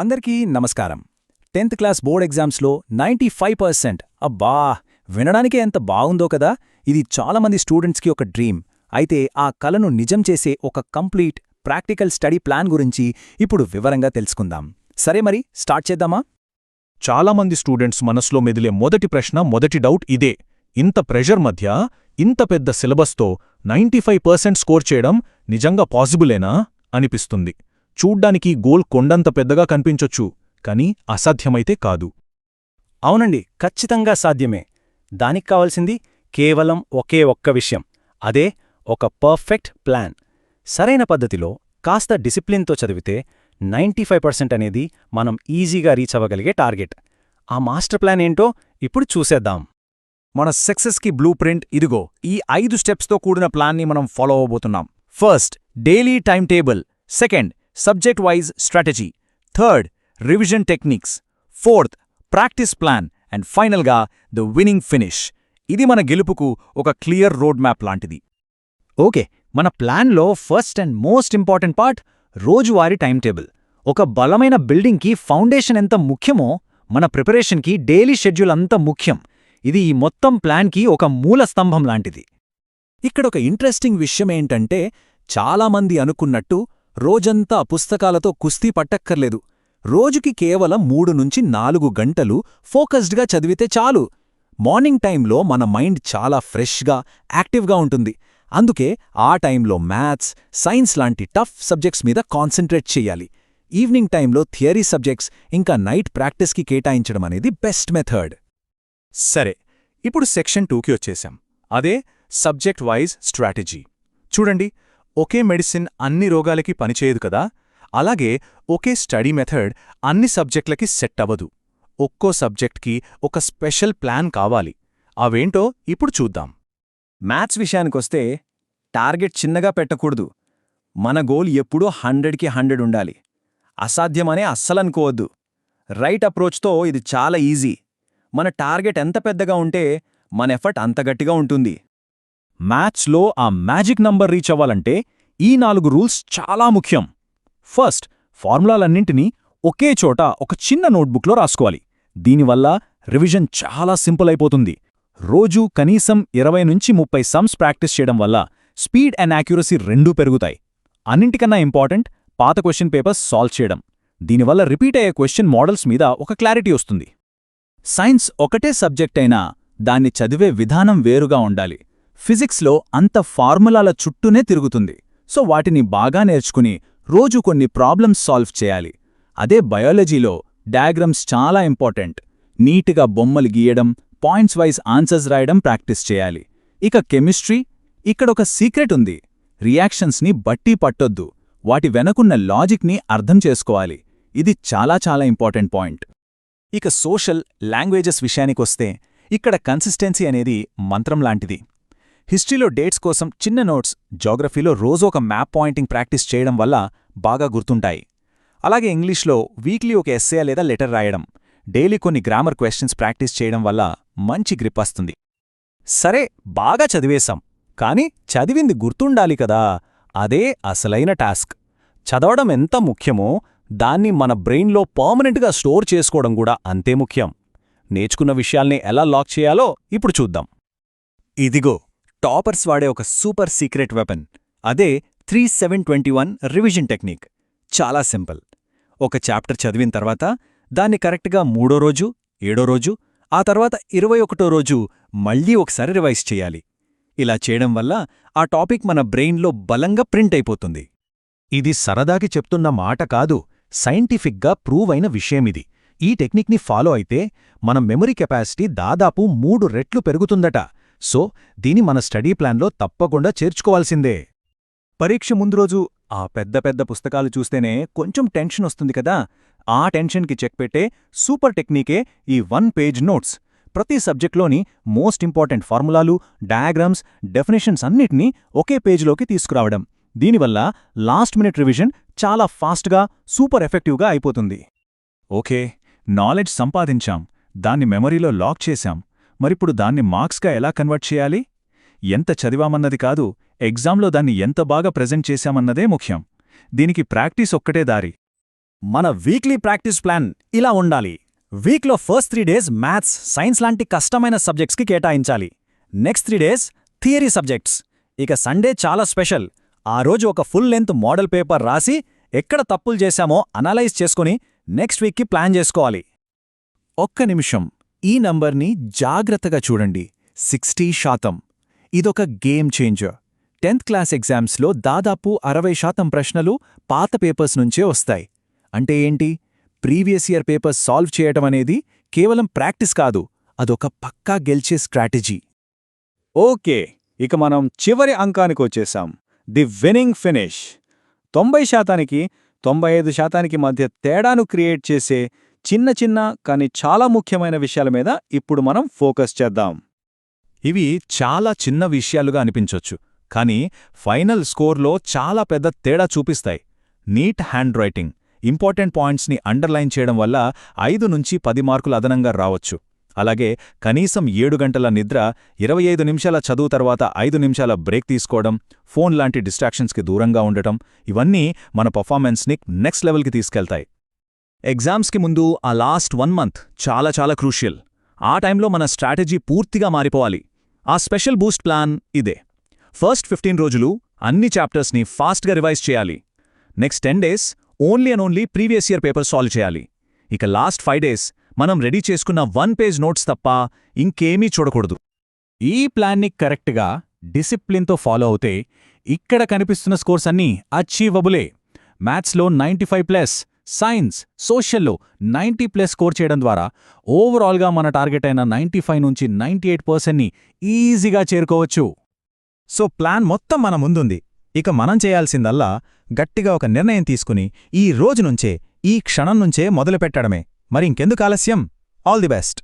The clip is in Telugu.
అందరికీ నమస్కారం. 10th క్లాస్ బోర్డ్ ఎగ్జామ్స్లో 95%. అబ్బా, వినడానికే ఎంత బాగుందో కదా. ఇది చాలామంది స్టూడెంట్స్కి ఒక డ్రీమ్. అయితే ఆ కలను నిజం చేసే ఒక కంప్లీట్ ప్రాక్టికల్ స్టడీ ప్లాన్ గురించి ఇప్పుడు వివరంగా తెలుసుకుందాం. సరే, మరి స్టార్ట్ చేద్దామా? చాలామంది స్టూడెంట్స్ మనసులో మెదిలే మొదటి డౌట్ ఇదే. ఇంత ప్రెషర్ మధ్య ఇంత పెద్ద సిలబస్తో 95% స్కోర్ చేయడం నిజంగా పాసిబులేనా అనిపిస్తుంది. చూడ్డానికి గోల్ కొండంత పెద్దగా కనిపించొచ్చు, కానీ అసాధ్యమైతే కాదు. అవునండి, ఖచ్చితంగా సాధ్యమే. దానికి కావాల్సింది కేవలం ఒకే ఒక్క విషయం. అదే ఒక పర్ఫెక్ట్ ప్లాన్. సరైన పద్ధతిలో కాస్త డిసిప్లిన్తో చదివితే 95% అనేది మనం ఈజీగా రీచ్ అవ్వగలిగే టార్గెట్. ఆ మాస్టర్ ప్లాన్ ఏంటో ఇప్పుడు చూసేద్దాం. మన సక్సెస్కి బ్లూ ప్రింట్ ఇదిగో. ఈ 5 స్టెప్స్తో కూడిన ప్లాన్ని మనం ఫాలో అవబోతున్నాం. First, daily time table. Second, subject wise strategy. Third, revision techniques. Fourth, practice plan. And ఫైనల్గా ద విన్నింగ్ ఫినిష్. ఇది మన గెలుపుకు ఒక క్లియర్ రోడ్ మ్యాప్ లాంటిది. ఓకే, మన ప్లాన్లో first and most important part రోజువారీ టైం టేబుల్. ఒక బలమైన బిల్డింగ్కి ఫౌండేషన్ ఎంత ముఖ్యమో మన ప్రిపరేషన్కి డైలీ షెడ్యూల్ అంత ముఖ్యం. ఇది ఈ మొత్తం ప్లాన్కి ఒక మూల స్తంభం లాంటిది. ఇక్కడొక ఇంట్రెస్టింగ్ విషయమేంటంటే, చాలామంది అనుకున్నట్టు రోజంతా పుస్తకాలతో కుస్తీ పట్టక్కర్లేదు. రోజుకి కేవలం 3 నుంచి 4 గంటలు ఫోకస్డ్గా చదివితే చాలు. మార్నింగ్ టైంలో మన మైండ్ చాలా ఫ్రెష్గా, యాక్టివ్గా ఉంటుంది. అందుకే ఆ టైంలో మ్యాథ్స్, సైన్స్ లాంటి టఫ్ సబ్జెక్ట్స్ మీద కాన్సంట్రేట్ చెయ్యాలి. ఈవినింగ్ టైంలో థియరీ సబ్జెక్ట్స్ ఇంకా నైట్ ప్రాక్టీస్కి కేటాయించడం అనేది బెస్ట్ మెథడ్. సరే, ఇప్పుడు సెక్షన్ 2కి వచ్చేశాం. అదే సబ్జెక్ట్ వైజ్ స్ట్రాటజీ. చూడండి, ఒకే మెడిసిన్ అన్ని రోగాలకి పనిచేయదు కదా. అలాగే ఒకే స్టడీ మెథడ్ అన్ని సబ్జెక్ట్లకి సెట్ అవ్వదు. ఒక్కో సబ్జెక్ట్కి ఒక స్పెషల్ ప్లాన్ కావాలి. అవేంటో ఇప్పుడు చూద్దాం. మ్యాథ్స్ విషయానికొస్తే టార్గెట్ చిన్నగా పెట్టకూడదు. మన గోల్ ఎప్పుడూ 100కి 100 ఉండాలి. అసాధ్యమనే అస్సలనుకోవద్దు. రైట్ అప్రోచ్తో ఇది చాలా ఈజీ. మన టార్గెట్ ఎంత పెద్దగా ఉంటే మన ఎఫర్ట్ అంత గట్టిగా ఉంటుంది. మ్యాథ్స్లో ఆ మ్యాజిక్ నంబర్ రీచ్ అవ్వాలంటే ఈ 4 రూల్స్ చాలా ముఖ్యం. ఫస్ట్, ఫార్ములాలన్నింటినీ ఒకే చోట ఒక చిన్న నోట్బుక్లో రాసుకోవాలి. దీనివల్ల రివిజన్ చాలా సింపుల్ అయిపోతుంది. రోజూ కనీసం 20 నుంచి 30 సమ్స్ ప్రాక్టీస్ చేయడం వల్ల స్పీడ్ అండ్ యాక్యురసీ రెండూ పెరుగుతాయి. అన్నింటికన్నా ఇంపార్టెంట్, పాత క్వశ్చన్ పేపర్స్ సాల్వ్ చేయడం. దీనివల్ల రిపీట్ అయ్యే క్వశ్చన్ మోడల్స్ మీద ఒక క్లారిటీ వస్తుంది. సైన్స్ ఒకటే సబ్జెక్ట్ అయినా దాన్ని చదివే విధానం వేరుగా ఉండాలి. ఫిజిక్స్లో అంత ఫార్ములాల చుట్టూనే తిరుగుతుంది. సో వాటిని బాగా నేర్చుకుని రోజు కొన్ని ప్రాబ్లమ్స్ సాల్వ్ చేయాలి. అదే బయాలజీలో డయాగ్రమ్స్ చాలా ఇంపార్టెంట్. నీట్గా బొమ్మలు గీయడం, పాయింట్స్ వైజ్ ఆన్సర్స్ రాయడం ప్రాక్టీస్ చేయాలి. ఇక కెమిస్ట్రీ, ఇక్కడొక సీక్రెట్ ఉంది. రియాక్షన్స్ని బట్టి పట్టొద్దు. వాటి వెనకున్న లాజిక్ని అర్థం చేసుకోవాలి. ఇది చాలా చాలా ఇంపార్టెంట్ పాయింట్. ఇక సోషల్, లాంగ్వేజెస్ విషయానికొస్తే ఇక్కడ కన్సిస్టెన్సీ అనేది మంత్రం లాంటిది. హిస్టరీలో డేట్స్ కోసం చిన్న నోట్స్, జాగ్రఫీలో రోజు ఒక మ్యాప్ పాయింటింగ్ ప్రాక్టీస్ చేయడం వల్ల బాగా గుర్తుంటాయి. అలాగే ఇంగ్లీష్లో వీక్లీ ఒక ఎస్సే లేదా లెటర్ రాయడం, డైలీ కొన్ని గ్రామర్ క్వశ్చన్స్ ప్రాక్టీస్ చేయడం వల్ల మంచి గ్రిప్ వస్తుంది. సరే, బాగా చదివేశాం, కానీ చదివింది గుర్తుండాలి కదా. అదే అసలైన టాస్క్. చదవడం ఎంత ముఖ్యమో దాన్ని మన బ్రెయిన్లో పర్మనెంట్గా స్టోర్ చేసుకోవడం కూడా అంతే ముఖ్యం. నేర్చుకున్న విషయాల్ని ఎలా లాక్ చేయాలో ఇప్పుడు చూద్దాం. ఇదిగో, టాపర్స్ వాడే ఒక సూపర్ సీక్రెట్ వెపన్. అదే 3-7-21 రివిజన్ టెక్నిక్. చాలా సింపుల్. ఒక చాప్టర్ చదివిన తర్వాత దాన్ని కరెక్ట్గా 3వ రోజు, 7వ రోజు, ఆ తర్వాత 21వ రోజు మళ్ళీ ఒకసారి రివైజ్ చేయాలి. ఇలా చేయడం వల్ల ఆ టాపిక్ మన బ్రెయిన్లో బలంగా ప్రింట్ అయిపోతుంది. ఇది సరదాకి చెప్తున్న మాట కాదు, సైంటిఫిక్గా ప్రూవ్ అయిన విషయమిది. ఈ టెక్నిక్ని ఫాలో అయితే మన మెమరీ కెపాసిటీ దాదాపు 3 రెట్లు పెరుగుతుందట. సో దీని మన స్టడీ ప్లాన్లో తప్పకుండా చేర్చుకోవాల్సిందే. పరీక్ష ముందు రోజు ఆ పెద్ద పెద్ద పుస్తకాలు చూస్తేనే కొంచెం టెన్షన్ వస్తుంది కదా. ఆ టెన్షన్కి చెక్ పెట్టే సూపర్ టెక్నికే ఈ 1 పేజ్ నోట్స్. ప్రతి సబ్జెక్ట్లోని మోస్ట్ ఇంపార్టెంట్ ఫార్ములాలు, డయాగ్రామ్స్, డెఫినేషన్స్ అన్నిటినీ ఒకే పేజ్లోకి తీసుకురావడం. దీనివల్ల లాస్ట్ మినిట్ రివిజన్ చాలా ఫాస్ట్గా, సూపర్ ఎఫెక్టివ్గా అయిపోతుంది. ఓకే, నాలెడ్జ్ సంపాదించాం, దాన్ని మెమరీలో లాక్ చేశాం. మరిప్పుడు దాన్ని మార్క్స్గా ఎలా కన్వర్ట్ చేయాలి? ఎంత చదివామన్నది కాదు, ఎగ్జామ్లో దాన్ని ఎంత బాగా ప్రెజెంట్ చేశామన్నదే ముఖ్యం. దీనికి ప్రాక్టీస్ ఒక్కటే దారి. మన వీక్లీ ప్రాక్టీస్ ప్లాన్ ఇలా ఉండాలి. వీక్లో ఫస్ట్ 3 డేస్ మ్యాథ్స్, సైన్స్ లాంటి కష్టమైన సబ్జెక్ట్స్కి కేటాయించాలి. Next 3 days theory subjects. ఇక సండే చాలా స్పెషల్. ఆ రోజు ఒక ఫుల్ లెంత్ మోడల్ పేపర్ రాసి ఎక్కడ తప్పులు చేశామో అనలైజ్ చేసుకుని నెక్స్ట్ వీక్కి ప్లాన్ చేసుకోవాలి. ఒక్క నిమిషం, ఈ నంబర్ని జాగ్రత్తగా చూడండి. 60%. ఇదొక గేమ్ చేంజర్. 10th క్లాస్ ఎగ్జామ్స్లో దాదాపు 60% ప్రశ్నలు పాత పేపర్స్ నుంచే వస్తాయి. అంటే ఏంటి? ప్రీవియస్ ఇయర్ పేపర్స్ సాల్వ్ చేయటం అనేది కేవలం ప్రాక్టీస్ కాదు, అదొక పక్కా గెలిచే స్ట్రాటజీ. ఓకే, ఇక మనం చివరి అంకానికొచ్చేశాం. The winning finish. 90%కి 95% మధ్య తేడాను క్రియేట్ చేసే చిన్న చిన్న కానీ చాలా ముఖ్యమైన విషయాల మీద ఇప్పుడు మనం ఫోకస్ చేద్దాం. ఇవి చాలా చిన్న విషయాలుగా అనిపించొచ్చు, కానీ ఫైనల్ స్కోర్లో చాలా పెద్ద తేడా చూపిస్తాయి. నీట్ హ్యాండ్ రైటింగ్, ఇంపార్టెంట్ పాయింట్స్ని అండర్లైన్ చేయడం వల్ల 5 నుంచి 10 మార్కులు అదనంగా రావచ్చు. అలాగే కనీసం 7 గంటల నిద్ర, 25 నిమిషాల చదువు తర్వాత 5 నిమిషాల బ్రేక్ తీసుకోవడం, ఫోన్ లాంటి డిస్ట్రాక్షన్స్కి దూరంగా ఉండటం, ఇవన్నీ మన పర్ఫార్మెన్స్ని నెక్స్ట్ లెవెల్కి తీసుకెళ్తాయి. ఎగ్జామ్స్కి ముందు ఆ లాస్ట్ 1 మంత్ చాలా చాలా క్రూషియల్. ఆ టైంలో మన స్ట్రాటజీ పూర్తిగా మారిపోవాలి. ఆ స్పెషల్ బూస్ట్ ప్లాన్ ఇదే. ఫస్ట్ 15 రోజులు అన్ని చాప్టర్స్ని ఫాస్ట్గా రివైజ్ చేయాలి. Next 10 days only and only previous year paper solve చేయాలి. ఇక లాస్ట్ 5 డేస్ మనం రెడీ చేసుకున్న 1 పేజ్ నోట్స్ తప్ప ఇంకేమీ చూడకూడదు. ఈ ప్లాన్ని కరెక్ట్గా డిసిప్లిన్తో ఫాలో అవుతే ఇక్కడ కనిపిస్తున్న స్కోర్స్ అన్నీ అచీవబులే. మ్యాథ్స్లో 95+, సైన్స్, సోషల్లో 90+ స్కోర్ చేయడం ద్వారా ఓవరాల్గా మన టార్గెట్ అయిన 95 నుంచి 98%ని ఈజీగా చేరుకోవచ్చు. సో ప్లాన్ మొత్తం మన ముందుంది. ఇక మనం చేయాల్సిందల్లా గట్టిగా ఒక నిర్ణయం తీసుకుని ఈ రోజు నుంచే, ఈ క్షణం నుంచే మొదలుపెట్టడమే. మరి ఇంకెందుకు ఆలస్యం? All the best.